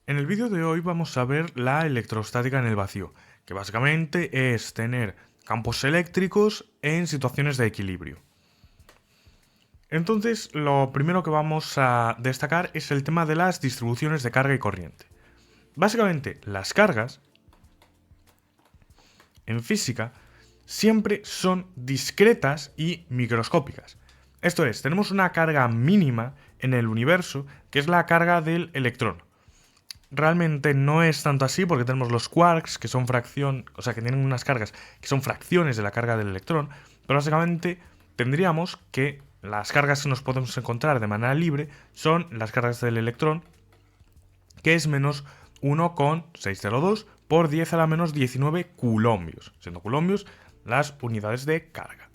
En el vídeo de hoy vamos a ver la electrostática en el vacío, que básicamente es tener campos eléctricos en situaciones de equilibrio. Entonces, lo primero que vamos a destacar es el tema de las distribuciones de carga y corriente. Básicamente, las cargas en física siempre son discretas y microscópicas. Esto es, tenemos una carga mínima en el universo, que es la carga del electrón. Realmente no es tanto así porque tenemos los quarks que son fracción, o sea, que tienen unas cargas que son fracciones de la carga del electrón, pero básicamente tendríamos que las cargas que nos podemos encontrar de manera libre son las cargas del electrón, que es menos 1,602 por 10 a la menos 19 coulombios, siendo coulombios las unidades de carga.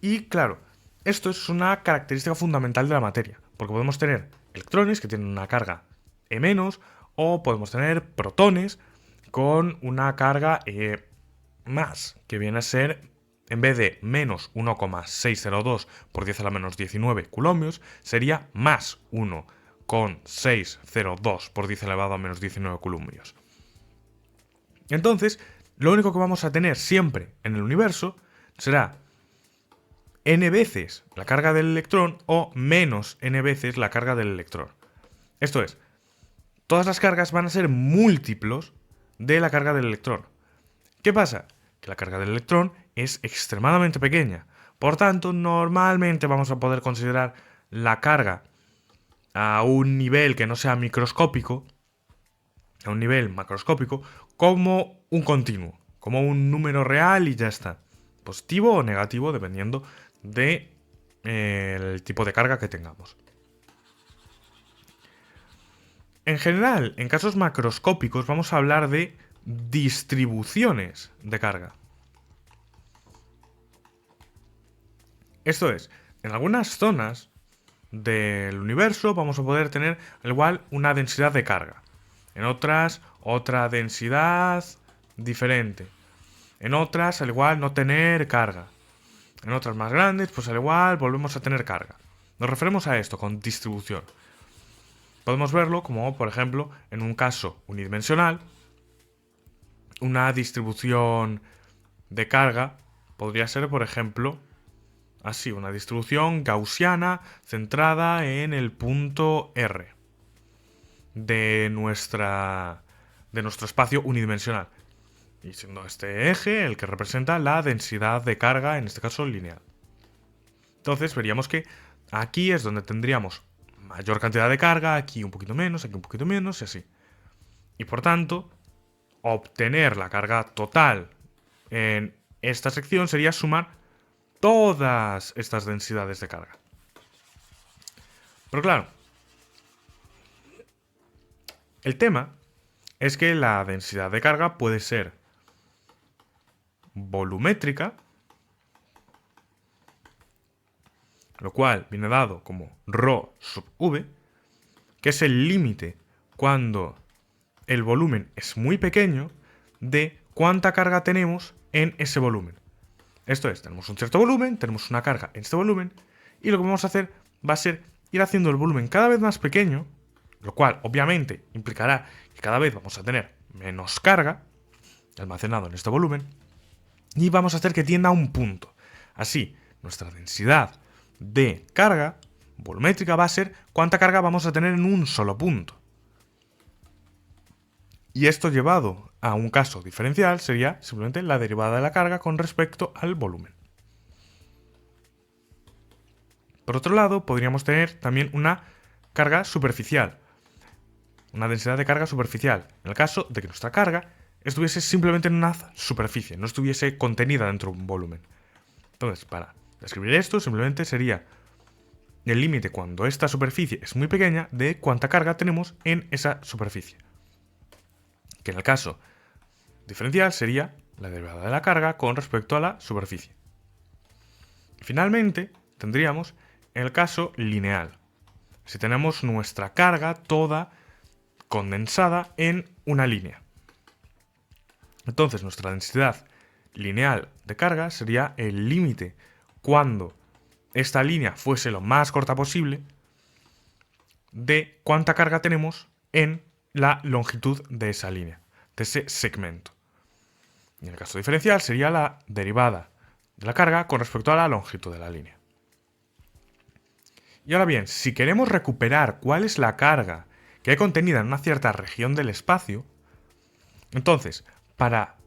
Y claro, esto es una característica fundamental de la materia, porque podemos tener electrones que tienen una carga E-, o podemos tener protones con una carga E+, que viene a ser, en vez de menos 1,602 por 10 a la menos 19 coulombios, sería más 1,602 por 10 elevado a menos 19 coulombios. Entonces, lo único que vamos a tener siempre en el universo será n veces la carga del electrón o menos n veces la carga del electrón. Esto es, todas las cargas van a ser múltiplos de la carga del electrón. ¿Qué pasa? Que la carga del electrón es extremadamente pequeña. Por tanto, normalmente vamos a poder considerar la carga a un nivel que no sea microscópico, a un nivel macroscópico, como un continuo, como un número real y ya está. Positivo o negativo, dependiendo del tipo de carga que tengamos. En general, en casos macroscópicos vamos a hablar de distribuciones de carga. Esto es, en algunas zonas del universo vamos a poder tener al igual una densidad de carga. En otras, otra densidad diferente. En otras, al igual, no tener carga. En otras más grandes, pues al igual volvemos a tener carga. Nos referimos a esto con distribución. Podemos verlo como, por ejemplo, en un caso unidimensional, una distribución de carga podría ser, por ejemplo, así, una distribución gaussiana centrada en el punto R de nuestro espacio unidimensional. Y siendo este eje el que representa la densidad de carga, en este caso lineal. Entonces veríamos que aquí es donde tendríamos mayor cantidad de carga, aquí un poquito menos, aquí un poquito menos y así. Y por tanto, obtener la carga total en esta sección sería sumar todas estas densidades de carga. Pero claro, el tema es que la densidad de carga puede ser volumétrica, lo cual viene dado como ρ sub v, que es el límite cuando el volumen es muy pequeño de cuánta carga tenemos en ese volumen. Esto es, tenemos un cierto volumen, tenemos una carga en este volumen, y lo que vamos a hacer va a ser ir haciendo el volumen cada vez más pequeño, lo cual obviamente implicará que cada vez vamos a tener menos carga almacenado en este volumen, y vamos a hacer que tienda a un punto. Así, nuestra densidad de carga volumétrica va a ser cuánta carga vamos a tener en un solo punto. Y esto llevado a un caso diferencial sería simplemente la derivada de la carga con respecto al volumen. Por otro lado, podríamos tener también una carga superficial, una densidad de carga superficial, en el caso de que nuestra carga estuviese simplemente en una superficie, no estuviese contenida dentro de un volumen. Entonces, para describir esto, simplemente sería el límite cuando esta superficie es muy pequeña de cuánta carga tenemos en esa superficie. Que en el caso diferencial sería la derivada de la carga con respecto a la superficie. Y finalmente, tendríamos el caso lineal. Si tenemos nuestra carga toda condensada en una línea. Entonces nuestra densidad lineal de carga sería el límite cuando esta línea fuese lo más corta posible de cuánta carga tenemos en la longitud de esa línea, de ese segmento. Y en el caso diferencial sería la derivada de la carga con respecto a la longitud de la línea. Y ahora bien, si queremos recuperar cuál es la carga que hay contenida en una cierta región del espacio, entonces, para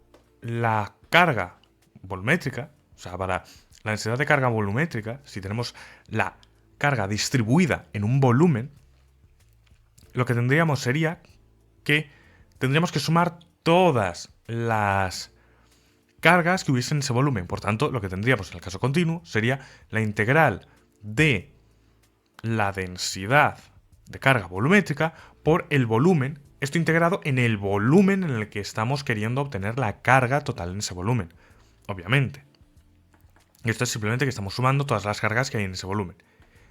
la carga volumétrica, o sea, para la densidad de carga volumétrica, si tenemos la carga distribuida en un volumen, lo que tendríamos sería que tendríamos que sumar todas las cargas que hubiesen en ese volumen. Por tanto, lo que tendríamos en el caso continuo sería la integral de la densidad de carga volumétrica por el volumen, esto integrado en el volumen en el que estamos queriendo obtener la carga total en ese volumen, obviamente. Y esto es simplemente que estamos sumando todas las cargas que hay en ese volumen.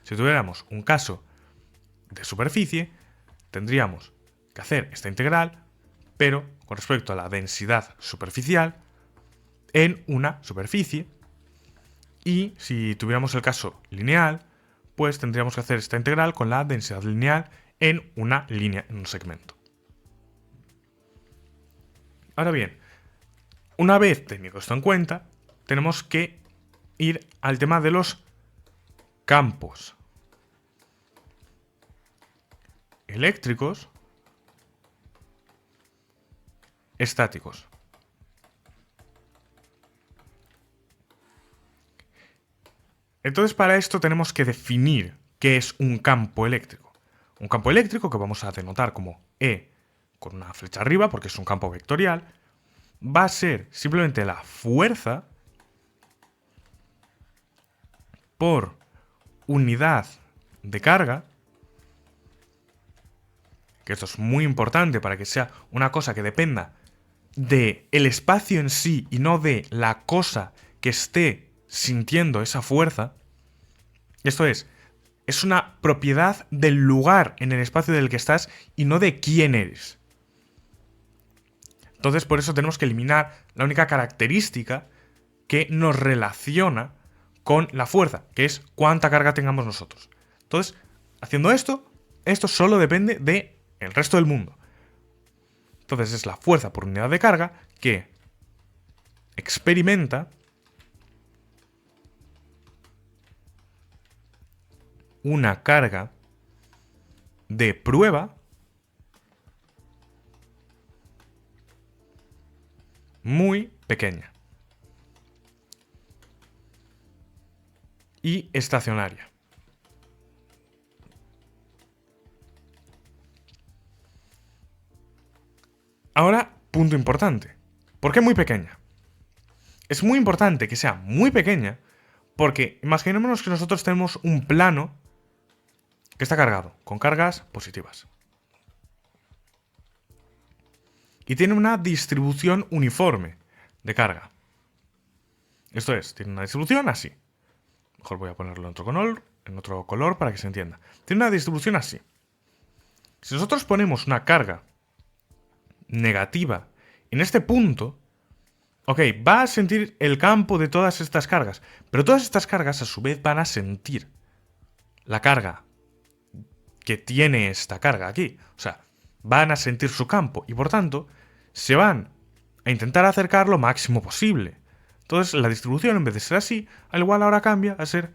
Si tuviéramos un caso de superficie, tendríamos que hacer esta integral, pero con respecto a la densidad superficial en una superficie. Y si tuviéramos el caso lineal, pues tendríamos que hacer esta integral con la densidad lineal en una línea, en un segmento. Ahora bien, una vez tenido esto en cuenta, tenemos que ir al tema de los campos eléctricos estáticos. Entonces, para esto tenemos que definir qué es un campo eléctrico. Un campo eléctrico, que vamos a denotar como E con una flecha arriba, porque es un campo vectorial, va a ser simplemente la fuerza por unidad de carga, que esto es muy importante para que sea una cosa que dependa del espacio en sí y no de la cosa que esté sintiendo esa fuerza. Esto es una propiedad del lugar en el espacio del que estás y no de quién eres. Entonces, por eso tenemos que eliminar la única característica que nos relaciona con la fuerza, que es cuánta carga tengamos nosotros. Entonces, haciendo esto solo depende del resto del mundo. Entonces, es la fuerza por unidad de carga que experimenta una carga de prueba muy pequeña y estacionaria. Ahora, punto importante. ¿Por qué muy pequeña? Es muy importante que sea muy pequeña porque imaginémonos que nosotros tenemos un plano que está cargado, con cargas positivas. Y tiene una distribución uniforme de carga. Esto es, tiene una distribución así. Mejor voy a ponerlo en otro color para que se entienda. Tiene una distribución así. Si nosotros ponemos una carga negativa en este punto, ok, va a sentir el campo de todas estas cargas, pero todas estas cargas a su vez van a sentir la carga que tiene esta carga aquí. O sea, van a sentir su campo y por tanto se van a intentar acercar lo máximo posible. Entonces la distribución, en vez de ser así, al igual ahora cambia a ser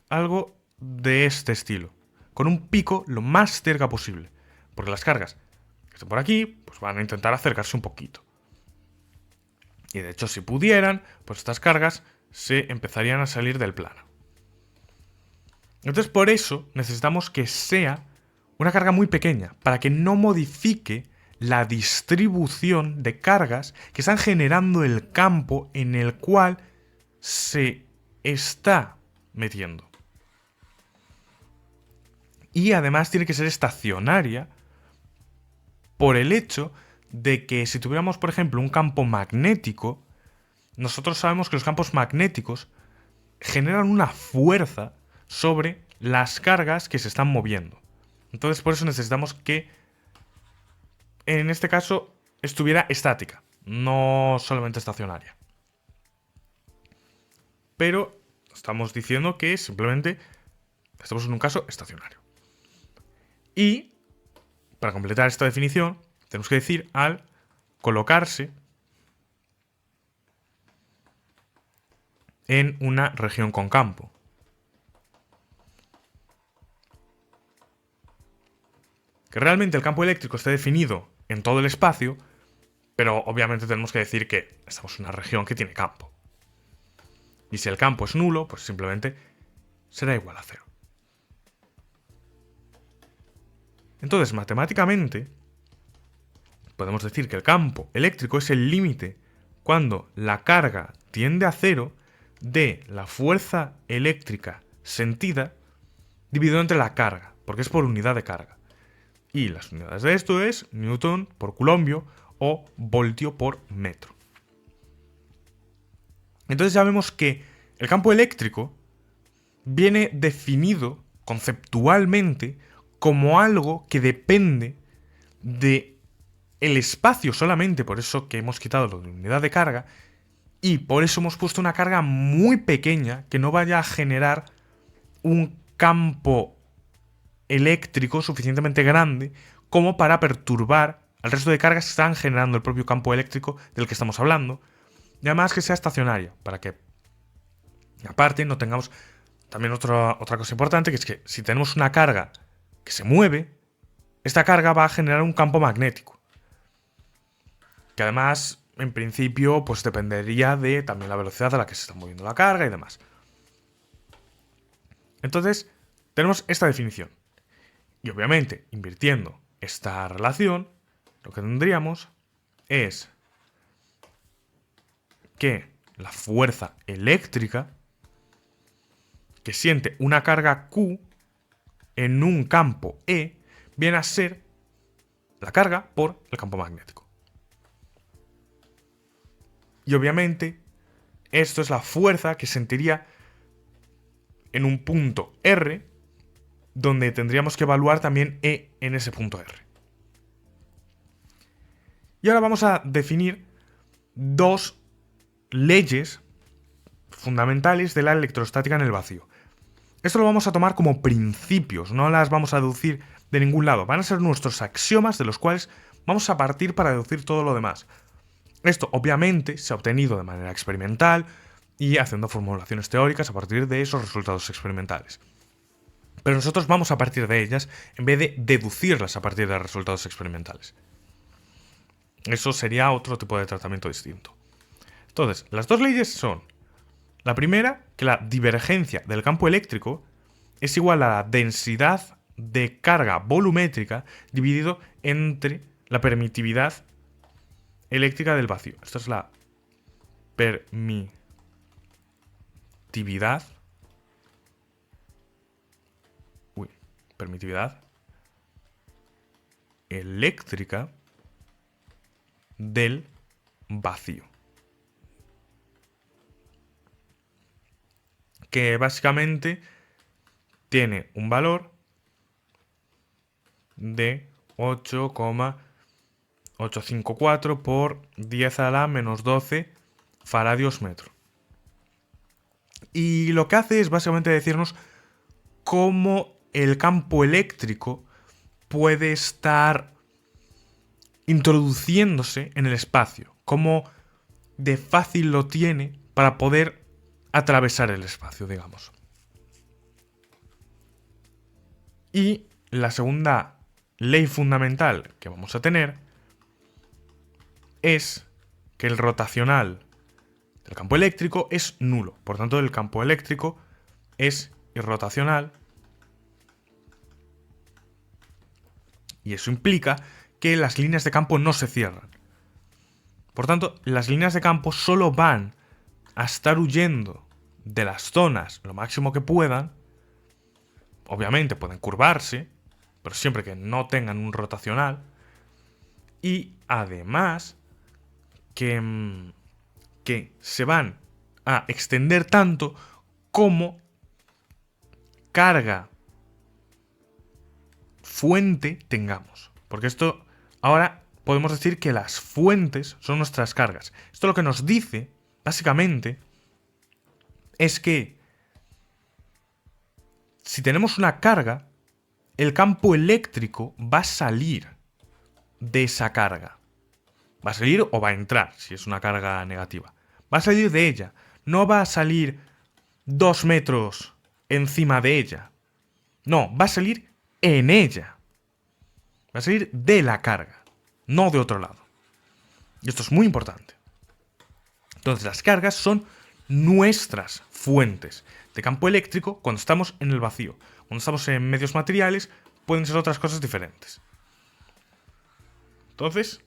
algo de este estilo, con un pico lo más cerca posible, porque las cargas que están por aquí pues van a intentar acercarse un poquito. Y de hecho, si pudieran, pues estas cargas se empezarían a salir del plano. Entonces, por eso necesitamos que sea una carga muy pequeña, para que no modifique la distribución de cargas que están generando el campo en el cual se está metiendo. Y además tiene que ser estacionaria por el hecho de que si tuviéramos, por ejemplo, un campo magnético, nosotros sabemos que los campos magnéticos generan una fuerza sobre las cargas que se están moviendo. Entonces, por eso necesitamos que, en este caso, estuviera estática, no solamente estacionaria. Pero estamos diciendo que simplemente estamos en un caso estacionario. Y para completar esta definición, tenemos que decir al colocarse en una región con campo. Que realmente el campo eléctrico esté definido en todo el espacio, pero obviamente tenemos que decir que estamos en una región que tiene campo. Y si el campo es nulo, pues simplemente será igual a 0. Entonces, matemáticamente, podemos decir que el campo eléctrico es el límite cuando la carga tiende a 0 de la fuerza eléctrica sentida dividido entre la carga, porque es por unidad de carga. Y las unidades de esto es newton por coulombio o voltio por metro. Entonces ya vemos que el campo eléctrico viene definido conceptualmente como algo que depende de el espacio solamente, por eso que hemos quitado la unidad de carga, y por eso hemos puesto una carga muy pequeña que no vaya a generar un campo eléctrico suficientemente grande como para perturbar al resto de cargas que están generando el propio campo eléctrico del que estamos hablando, y además que sea estacionaria, para que aparte no tengamos también otra cosa importante, que es que si tenemos una carga que se mueve, esta carga va a generar un campo magnético, que además en principio pues dependería de también la velocidad a la que se está moviendo la carga y demás. Entonces tenemos esta definición. Y obviamente, invirtiendo esta relación, lo que tendríamos es que la fuerza eléctrica que siente una carga Q en un campo E viene a ser la carga por el campo magnético. Y obviamente, esto es la fuerza que sentiría en un punto R, donde tendríamos que evaluar también E en ese punto R. Y ahora vamos a definir dos leyes fundamentales de la electrostática en el vacío. Esto lo vamos a tomar como principios, no las vamos a deducir de ningún lado. Van a ser nuestros axiomas de los cuales vamos a partir para deducir todo lo demás. Esto obviamente se ha obtenido de manera experimental y haciendo formulaciones teóricas a partir de esos resultados experimentales. Pero nosotros vamos a partir de ellas en vez de deducirlas a partir de resultados experimentales. Eso sería otro tipo de tratamiento distinto. Entonces, las dos leyes son: la primera, que la divergencia del campo eléctrico es igual a la densidad de carga volumétrica dividido entre la permitividad eléctrica del vacío. Esta es la permitividad eléctrica del vacío. Que básicamente tiene un valor de 8,854 por 10 a la menos 12 faradios metro. Y lo que hace es básicamente decirnos cómo el campo eléctrico puede estar introduciéndose en el espacio, cómo de fácil lo tiene para poder atravesar el espacio, digamos. Y la segunda ley fundamental que vamos a tener es que el rotacional del campo eléctrico es nulo. Por tanto, el campo eléctrico es irrotacional. Y eso implica que las líneas de campo no se cierran. Por tanto, las líneas de campo solo van a estar huyendo de las zonas lo máximo que puedan. Obviamente pueden curvarse, pero siempre que no tengan un rotacional. Y además que se van a extender tanto como carga fuente tengamos. Porque esto ahora podemos decir que las fuentes son nuestras cargas. Esto lo que nos dice, básicamente, es que si tenemos una carga, el campo eléctrico va a salir de esa carga. Va a salir o va a entrar, si es una carga negativa. Va a salir de ella. No va a salir 2 metros encima de ella. No, va a salir en ella. Va a salir de la carga, no de otro lado. Y esto es muy importante. Entonces, las cargas son nuestras fuentes de campo eléctrico cuando estamos en el vacío. Cuando estamos en medios materiales, pueden ser otras cosas diferentes. Entonces,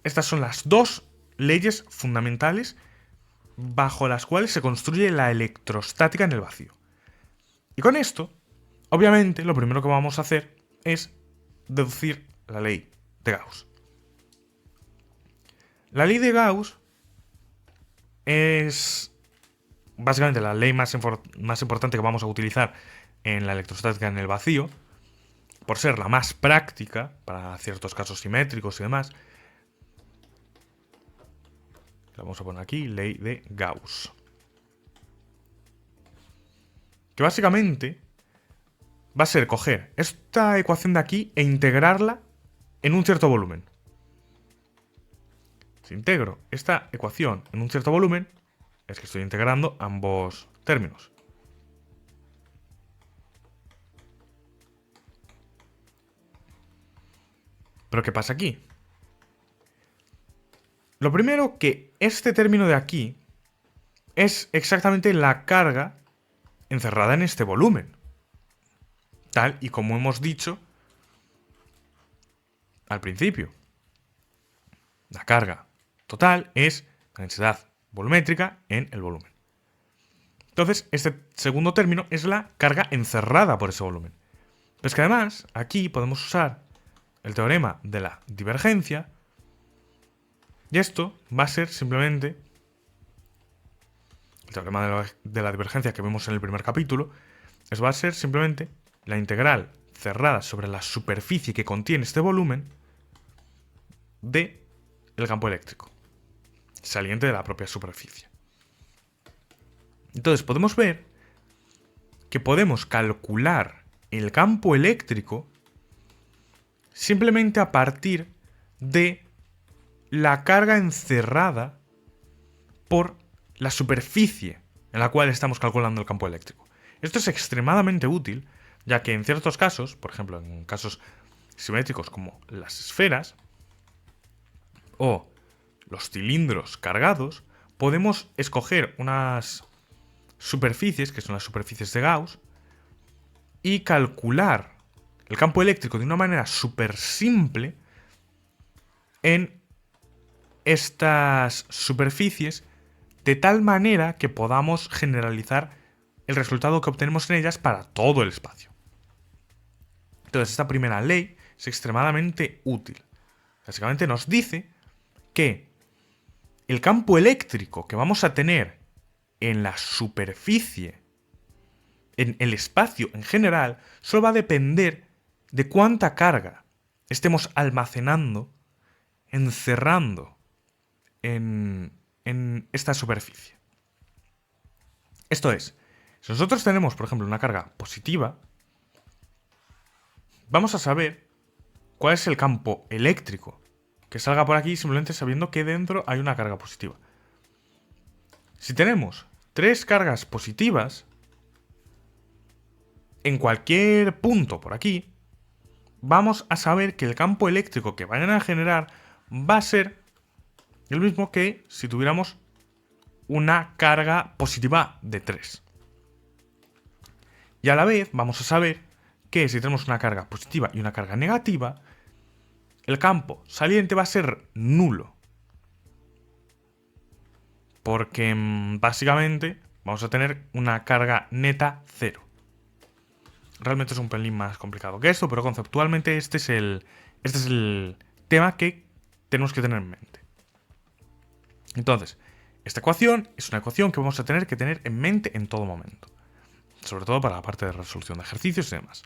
estas son las dos leyes fundamentales bajo las cuales se construye la electrostática en el vacío. Y con esto, obviamente, lo primero que vamos a hacer es deducir la ley de Gauss. La ley de Gauss es básicamente la ley más importante que vamos a utilizar en la electrostática en el vacío, por ser la más práctica para ciertos casos simétricos y demás. La vamos a poner aquí, ley de Gauss. Que básicamente va a ser coger esta ecuación de aquí e integrarla en un cierto volumen. Si integro esta ecuación en un cierto volumen, es que estoy integrando ambos términos. ¿Pero qué pasa aquí? Lo primero, que este término de aquí es exactamente la carga encerrada en este volumen. Tal y como hemos dicho al principio. La carga total es la densidad volumétrica en el volumen. Entonces, este segundo término es la carga encerrada por ese volumen. Pero es que además, aquí podemos usar el teorema de la divergencia. Y esto va a ser simplemente el teorema de la divergencia que vemos en el primer capítulo. Eso va a ser simplemente la integral cerrada sobre la superficie que contiene este volumen del campo eléctrico, saliente de la propia superficie. Entonces podemos ver que podemos calcular el campo eléctrico simplemente a partir de la carga encerrada por la superficie en la cual estamos calculando el campo eléctrico. Esto es extremadamente útil, ya que en ciertos casos, por ejemplo en casos simétricos como las esferas o los cilindros cargados, podemos escoger unas superficies, que son las superficies de Gauss, y calcular el campo eléctrico de una manera súper simple en estas superficies, de tal manera que podamos generalizar el resultado que obtenemos en ellas para todo el espacio. Entonces, esta primera ley es extremadamente útil. Básicamente nos dice que el campo eléctrico que vamos a tener en la superficie, en el espacio en general, solo va a depender de cuánta carga estemos almacenando, encerrando en esta superficie. Esto es, si nosotros tenemos, por ejemplo, una carga positiva, vamos a saber cuál es el campo eléctrico que salga por aquí simplemente sabiendo que dentro hay una carga positiva. Si tenemos 3 cargas positivas en cualquier punto por aquí, vamos a saber que el campo eléctrico que vayan a generar va a ser el mismo que si tuviéramos una carga positiva de 3. Y a la vez vamos a saber que si tenemos una carga positiva y una carga negativa, el campo saliente va a ser nulo. Porque básicamente vamos a tener una carga neta 0. Realmente es un pelín más complicado que esto, pero conceptualmente este es el tema que tenemos que tener en mente. Entonces, esta ecuación es una ecuación que vamos a tener que tener en mente en todo momento. Sobre todo para la parte de resolución de ejercicios y demás.